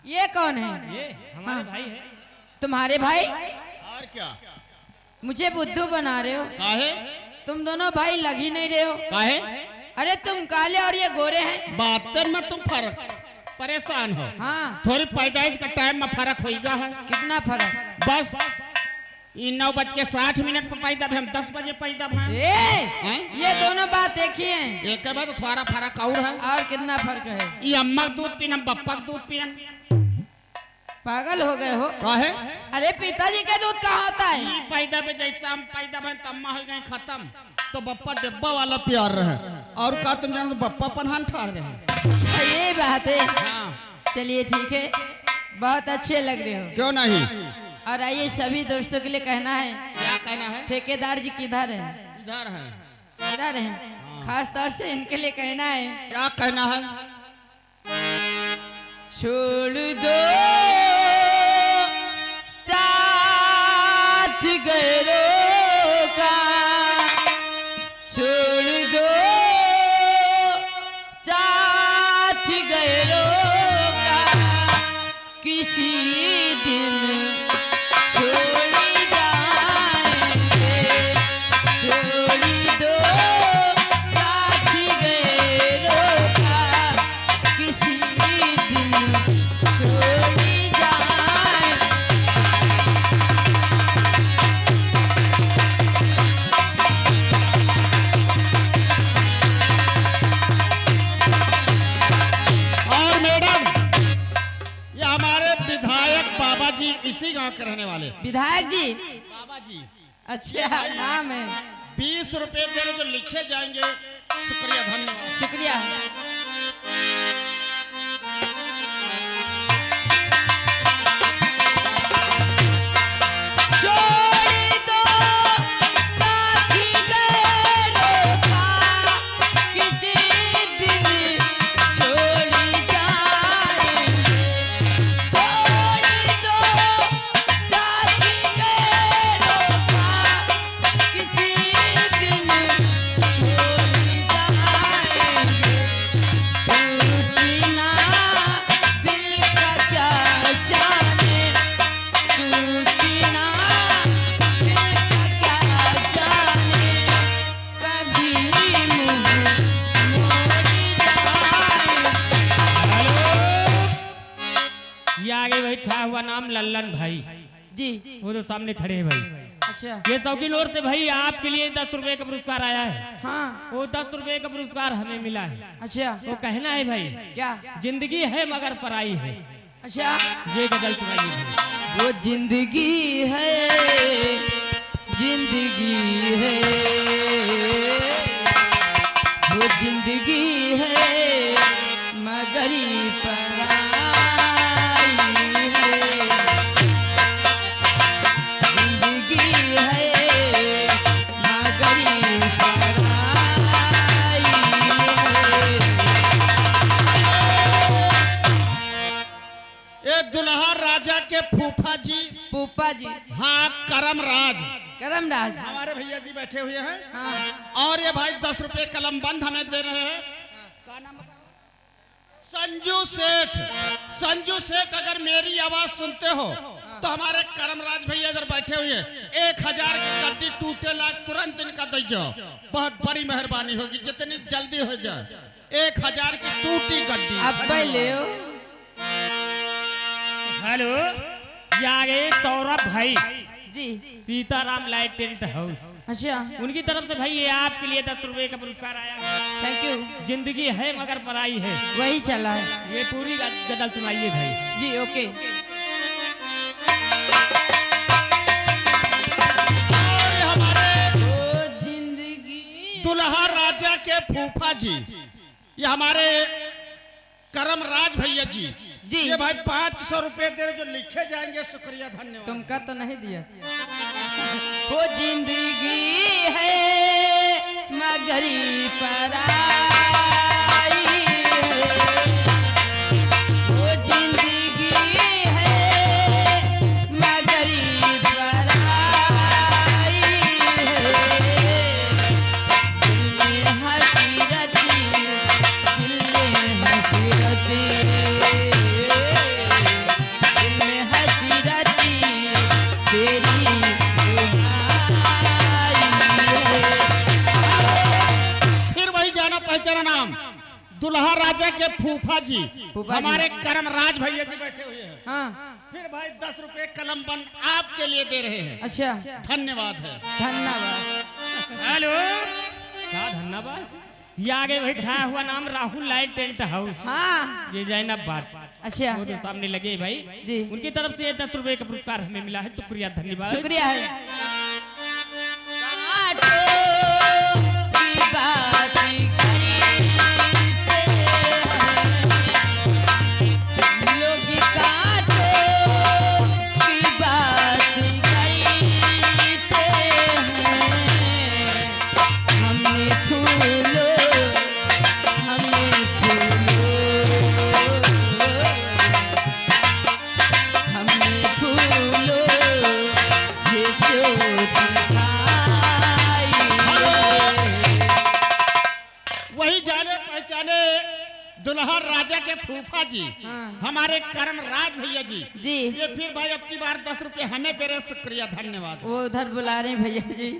ये कौन है? ये हमारे भाई है। तुम्हारे भाई? और क्या? मुझे बुद्धू बना रहे हो? काहे? तुम दोनों भाई लग ही नहीं रहे हो। काहे? अरे तुम काले और ये गोरे हैं। बातें में तुम फर्क परेशान हो। हाँ। थोड़ी पैदाइश का टाइम में फर्क होगा है। कितना फर्क? बस 9:60 पर पैदा हम 10 बजे पैदा भाई। ये दोनों बात एक ही हैं। एक बात तो थोड़ा फर्क और है। और कितना फर्क है? ये अम्मा दूध पीन, हम पप्पा दूध पियन। पागल हो गए हो? काहे? अरे पिताजी का दूध कहाँ होता है? पैदा पे जैसा हम पैदा भाई तम्मा हो गए खत्म, तो बप्पा डिब्बा वाला प्यार रहे। और का तुम जानो तो बप्पा पनहान ठाड़ रहे। अच्छा ये बात है। हाँ। चलिए ठीक है, बहुत अच्छे लग रहे हो। क्यों नहीं? और आइए सभी दोस्तों के लिए कहना है। क्या कहना है? ठेकेदार जी किधर है? इधर है। इधर है। खास तौर से इनके लिए कहना है। क्या कहना है? छोड़ दो साथ गैरों का, छोड़ दो साथ गैरों का, किसी दिन छोड़ जाएंगे, छोड़ दो साथ गैरों का, किसी दिन छोड़ जाएंगे। और मैडम, ये हमारे विधायक बाबा जी इसी गांव के रहने वाले। विधायक जी? बाबा जी। अच्छा नाम है। 20 रुपए दे रहे जो लिखे जाएंगे। शुक्रिया, धन्यवाद। शुक्रिया। छोड़ दो साथी गैरों का, किसी दिन छोड़ जाएंगे, छोड़ दो साथी गैरों का, किसी दिन छोड़ जाएंगे। टूटना दिल का क्या जाने, टूटना दिल का क्या जाने, कभी मुँह मोड़ जाए। ये आगे भाई छा हुआ नाम लल्लन भाई जी। वो तो सामने खड़े हैं भाई। अच्छा। ये शौकीन ओर से भाई आपके लिए 10 रुपए का पुरस्कार आया है। हाँ। वो 10 रुपए का पुरस्कार हमें मिला है। अच्छा। वो कहना है भाई, क्या? जिंदगी है मगर पराई है। अच्छा। ये गजल सुनाइए भाई। वो जिंदगी है, जिंदगी है, वो जिंदगी है मगर ये पराई है, जिंदगी है मगर ये पराई है। एक दुल्हा राजा के फूफा जी, फूफा जी? हाँ करमराज, करमराज। हमारे भैया जी बैठे हुए हैं। हाँ। और ये भाई 10 रुपए कलम बंद हमें दे रहे हैं। क्या नाम बताओ? संजू सेठ। संजू सेठ, अगर मेरी आवाज सुनते हो तो हमारे करमराज भैया इधर बैठे हुए हैं। 1000 की गड्डी टूटे लाख तुरंत इनका दे जाओ, बहुत बड़ी मेहरबानी होगी, जितनी जल्दी हो जाए। 1000 की टूटी गड्डी। अब ले हो। हेलो, ये आ गए सौरभ भाई ji. Sitaram light tent house. अच्छा। उनकी तरफ से भाई ये आपके लिए 10 रुपए का पुरस्कार आया है। Thank you. जिंदगी है मगर पराई है। वही चला है। ये पूरी गजल सुनाइए भाई। जी ओके। और हमारे ओ जिंदगी। दुल्हा राजा के फूफा जी, ये हमारे करमराज भैया जी जी। ये भाई 500 रुपए दे रहे जो लिखे जाएंगे। शुक्रिया, धन्यवाद। तुमका तो नहीं दिया। वो जिंदगी है मगर ये पराई है, वो जिंदगी है मगर ये पराई है, दिल में हसीरती, दिल में हसीरती, दुल्हा राजा के फूफा जी फूफा जी। हमारे करमराज भैया जी बैठे हुए हैं। हाँ फिर भाई 10 रुपए कलम बंद आपके लिए दे रहे हैं। अच्छा धन्यवाद है। धन्यवाद। हेलो क्या धन्यवाद। ये आगे भाई छाया हुआ नाम राहुल लाइट टेंट हाउस, हाँ ये जैनबाद, अच्छा वो जो सामने लगे भाई जी। उनकी तरफ से 10 रुपए का पुरस्कार हमें मिला है। शुक्रिया धन्यवाद। शुक्रिया है। कांटों की बात करते हैं, लोग कांटों की बात करते हैं, हमने फूलों से चोट खाई। वही जाने पहचाने दुल्हा राजा के फूफा जी हाँ। हमारे करमराज भैया जी जी ये फिर भाई अब की बार 10 रुपए हमें दे रहे। शुक्रिया धन्यवाद। वो उधर बुला रहे हैं भैया जी।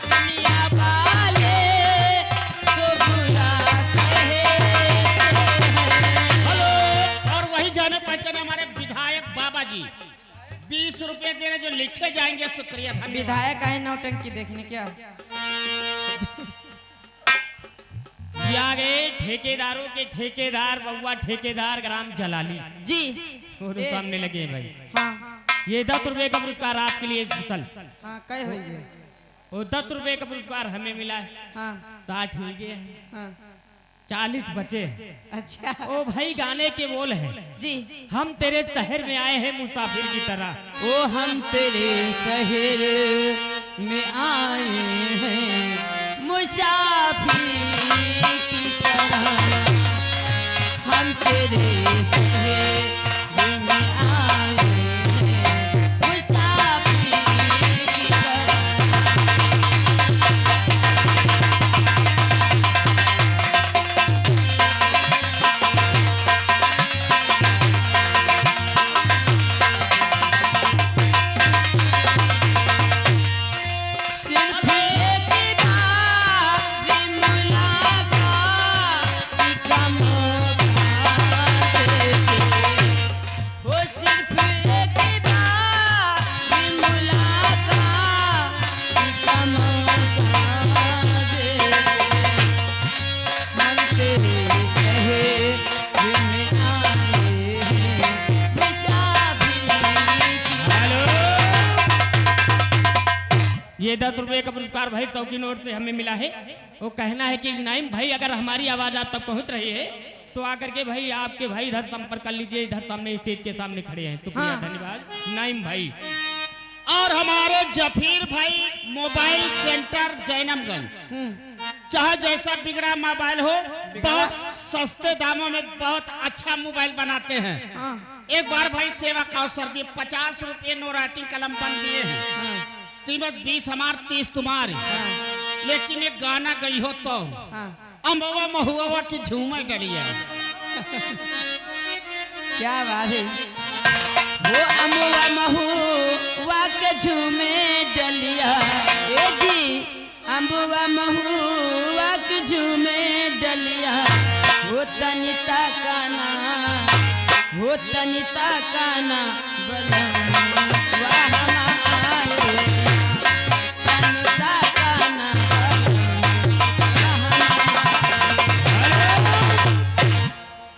दुनिया वाले तो बुरा कहते हैं। हेलो। और वही जाने पहचाने हमारे विधायक बाबा जी 20 रुपए दे रहे जो लिखे जाएंगे। शुक्रिया धन्यवाद। विधायक आए नौटंकी देखने क्या? ये आगे ठेकेदारों के ठेकेदार बउआ ठेकेदार ग्राम जलाली, जी वो जो सामने लगे हैं भाई। हाँ ये 10 रुपए का पुरस्कार आपके लिए स्पेशल, हाँ कई हो गए। और 10 रुपए का पुरस्कार हमें मिला है। हाँ 60 हो गए हैं, हाँ 40 बचे हैं। अच्छा ओ भाई गाने के बोल है, जी। हम तेरे शहर में आए हैं मुसाफिर की तरह। ओ हम तेरे शहर में आए हैं मुसाफिर की तरह, हम तेरे शहर में आए हैं मुसाफिर की तरह। सिर्फ एक बार मुलाकात का मौका दे दे, वो सिर्फ एक बार मुलाकात का मौका दे दे, हम तेरे शहर में आए हैं मुसाफिर की। हेलो। ये 10 रुपए का पुरस्कार भाई 100 की नोट से हमें मिला है। वो कहना है कि नाइम भाई अगर हमारी आवाज आप तक पहुंच रही है तो आकर के भाई आपके भाई इधर संपर्क कर लीजिए। इधर सामने स्टेज के सामने खड़े हैं। शुक्रिया हाँ। धन्यवाद नाइम भाई। और हमारे जफीर भाई मोबाइल सेंटर जैनमगंज, चाहे जैसा बिगड़ा मोबाइल हो बहुत सस्ते दामों में बहुत अच्छा मोबाइल बनाते हैं। हाँ एक बार भाई सेवा का अवसर दिए 50 रुपये नो राइटिंग कलम बन दिए हैं। हाँ कीमत 20 हमार 30 तुम्हारी। लेकिन एक गाना गई हो तो हाँ अम्बवा महुआ की झूमर डलिया। क्या बात है। वो अमुआ महुआ के झूमे डलिया, ए जी अम्बुआ महुआ के झूमे डलिया, वो तनिता काना, वो तनिता काना बलमुआ हमारे, तनिता काना बलमुआ हमारे।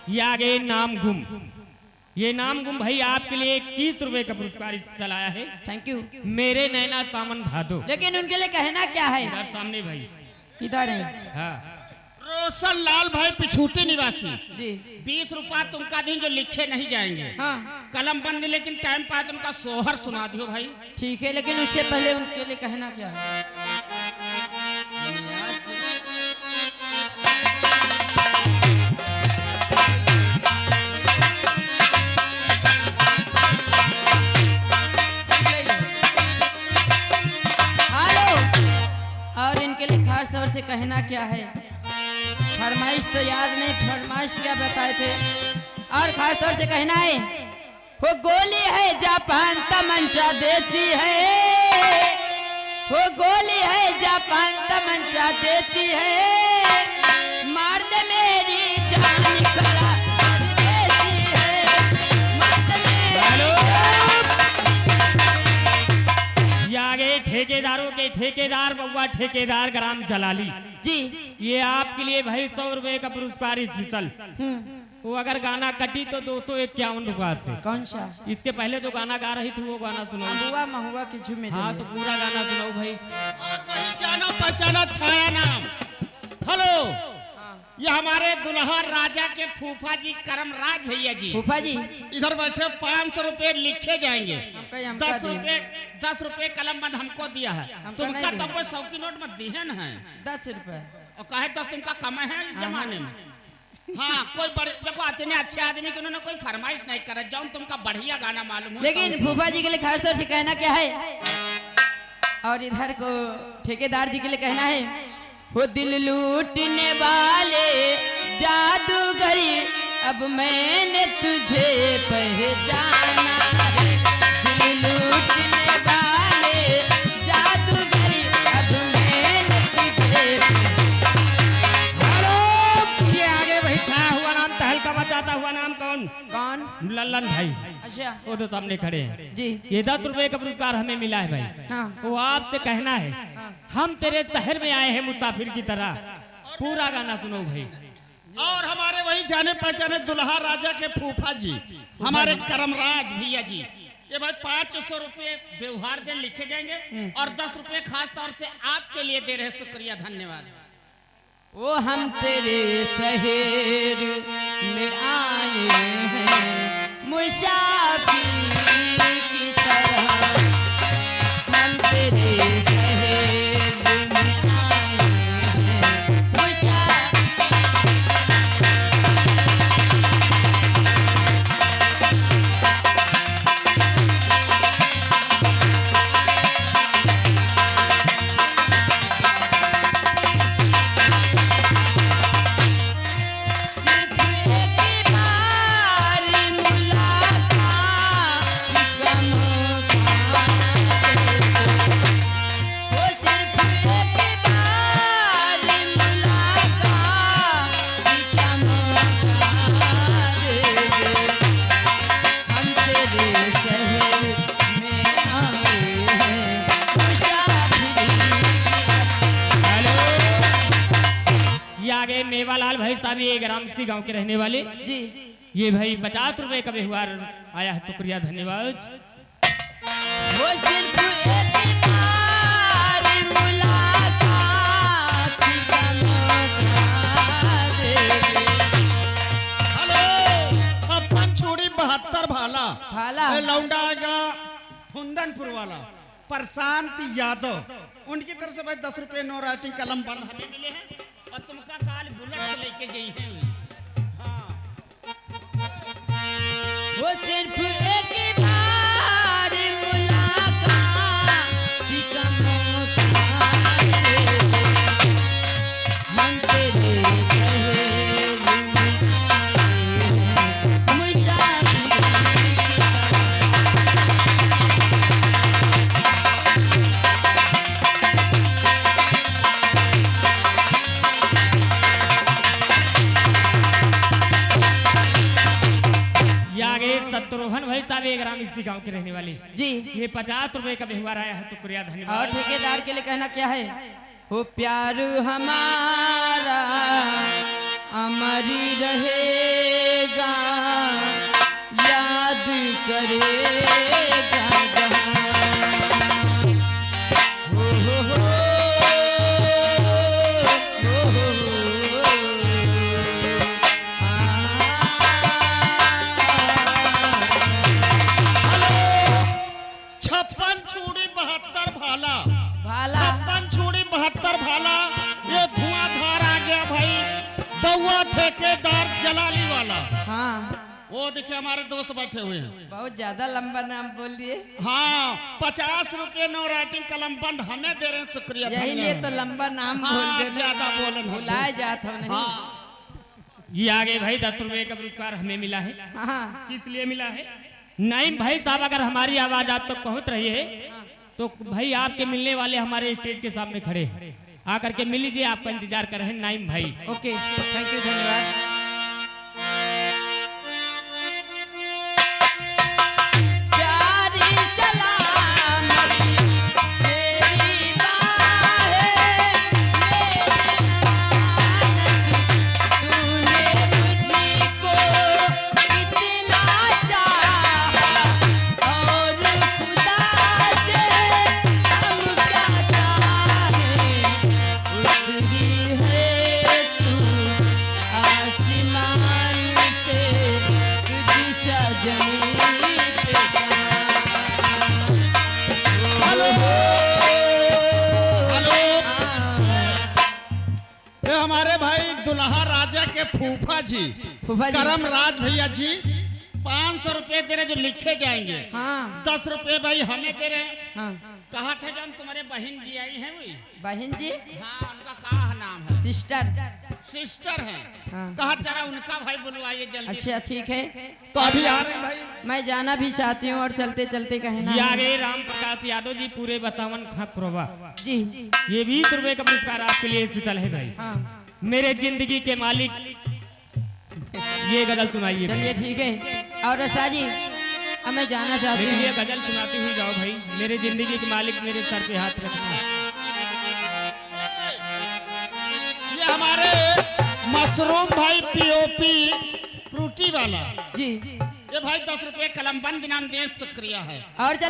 ये आगे नाम गुम, ये नाम गुम भाई आपके लिए 21 रुपए का पुरस्कार स्पेशल आया है। Thank you. मेरे नैना सामन भादो, लेकिन उनके लिए कहना क्या है? इधर सामने भाई। किधर है? हाँ रोशन लाल भाई पिछूटी निवासी। जी 20 रुपया तुमका दिन जो लिखे नहीं जाएंगे। हाँ कलम बंद, लेकिन टाइम पाए तुमका सोहर सुना दियो भाई। ठीक है, लेकिन उससे पहले उनके लिए कहना क्या है? हेलो। और इनके लिए खास तौर क्या है, फरमाइश तो याद नहीं, फरमाइश क्या बताए थे। और खास तौर से कहना है, वो गोली है जापान तमंचा देती है, वो गोली है जापान तमंचा देती है, मार दे मेरी जान खड़ा देती है, मार दे मेरी। ये आगे ठेकेदारों के ठेकेदार बउआ ठेकेदार ग्राम जलाली जी, ये आपके लिए भाई 100 रुपए का पुरस्कार स्पेशल। वो अगर गाना कटी तो 251 रुपए से। कौन सा? इसके पहले जो गाना गा रही थी वो गाना सुनाओ। महुआ महुआ की झूमे। हाँ तो पूरा गाना सुनाओ भाई। और वही जाना पहचाना छाया नाम। हेलो, ये हमारे दुल्हा राजा के फूफा जी करमराज भैया जी, फूफा जी इधर बैठे 500 रुपए लिखे जाएंगे। हमका 10 रुपए कलम बंद हमको दिया है, हमको तुमका नहीं तो दिया। कोई 100 की नोट मत दिए न है 10 रुपए। और कहे तो तुमका कम है इस जमाने में। हाँ, कोई बड़े देखो इतने अच्छे आदमी के उन्होंने कोई फरमाइश नहीं करा, जाऊं तुमका बढ़िया गाना मालूम हो। लेकिन फूफा जी के लिए खास तौर से कहना क्या है, और इधर को ठेकेदार जी के लिए कहना है, वो दिल लूटने वाले जादूगरी अब मैंने तुझे पहचाना रे, दिल लूटने वाले जादूगरी अब मैंने तुझे। ये आगे भाई छाया हुआ नाम तहलका मचाता हुआ नाम कौन? कौन? लल्लन भाई, अच्छा वो तो सामने खड़े हैं जी। ये 10 रुपए का पुरस्कार हमें मिला है भाई। हाँ वो आपसे कहना है, हम तेरे शहर में आए हैं मुसाफिर की तरह। पूरा गाना सुनो भाई। और हमारे वही जाने पहचाने दुल्हा राजा के फूफा जी हमारे करमराज भैया जी, ये भाई 500 रुपए व्यवहार दिन लिखे जाएंगे और 10 रुपए खास तौर से आपके लिए दे रहे हैं। शुक्रिया, धन्यवाद। वो हम तेरे शहर में आए हैं मुसाफिर की तरह, हम तेरे शहर में आए हैं मुसाफिर। आगे मेवालाल भाई साहब ये ग्राम सी गांव के रहने वाले जी। ये भाई 50 रुपए का व्यवहार आया है, शुक्रिया धन्यवाद। वो सिर्फ एक बार मुलाकात का मौका दे दे। हेलो, 56 छुड़ी 72 भाला भाला। ये लौंडा आएगा फुंदनपुर वाला प्रशांत यादव, उनकी तरफ से भाई 10 रुपए नो राइटिंग कलम बंद हमें मिले हैं और तुमका काल बुलेट से लेके गई है। हाँ। वो सिर्फ एक बार मुलाकात का मौका दे दे। हम तेरे शहर में आए हैं मुसाफिर की तरह। आगे शत्रुघ्न भाई साहब ये ग्राम इसी गांव के रहने वाले जी। ये 50 रुपए का व्यवहार आया है, शुक्रिया और धन्यवाद। ठेकेदार के लिए कहना क्या है, वो प्यार हमारा अमर रहेगा, याद करेगा जहां। हो, भाला भाला। 56 छुड़ी 72 भाला, ये धुआंधार आ गया भाई बउआ ठेकेदार जलाली वाला। हाँ वो देखिए हमारे दोस्त बैठे हुए हैं। बहुत ज्यादा लंबा नाम बोल दिए। हाँ, 50 रुपए नो राइटिंग कलम बंद हमें दे रहे हैं, शुक्रिया। यही लिए तो लंबा नाम बोल हाँ, दे, ज्यादा बोलन हो। भुलाए जात हो नहीं। हाँ, ये आगे भाई 10 रुपए का पुरस्कार हमें मिला है। हाँ, किस लिए मिला है? नाइम भाई साहब, अगर हमारी आवाज आप तक पहुंच रही है तो भाई आपके मिलने वाले हमारे स्टेज के सामने खड़े हैं, आकर के मिल लीजिए, आपका इंतजार कर रहे हैं नाइम भाई। ओके, थैंक यू, धन्यवाद। हमारे भाई दुल्हा राजा के फूफा जी करम राज भैया जी 500 रुपए दे रहे जो लिखे जाएंगे। हाँ, 10 रुपए भाई हमें दे रहे। हाँ, कहा था जान तुम्हारे बहन जी आई हैं वही? बहन जी, हाँ, उनका क्या नाम है? सिस्टर है। हाँ। कहा जरा उनका भाई बुलवाइए जल्दी। अच्छा ठीक है, तो अभी आ रहे हैं भाई। मैं जाना भी चाहती हूँ और चलते चलते कहना ये है। आगे राम प्रकाश यादव जी पूरे बसावन खकरोवा, जी, ये 20 रुपए का पुरस्कार आपके लिए स्पेशल है भाई। हाँ, मेरे जिंदगी के मालिक, ये गजल सुनाइए। चलिए ठीक है। और रसा जी, अब मैं जाना चाहती मेरे हूँ। लिए गजल सुनाते हुए जाओ भाई। मेरे जिंदगी के मालिक, मेरे सर पे हाथ रखना। ये हमारे मशरूम भाई पीओपी फ्रूटी वाला जी, ये भाई 10 रुपए कलम बंद इनाम दे, शुक्रिया है। और जल्दी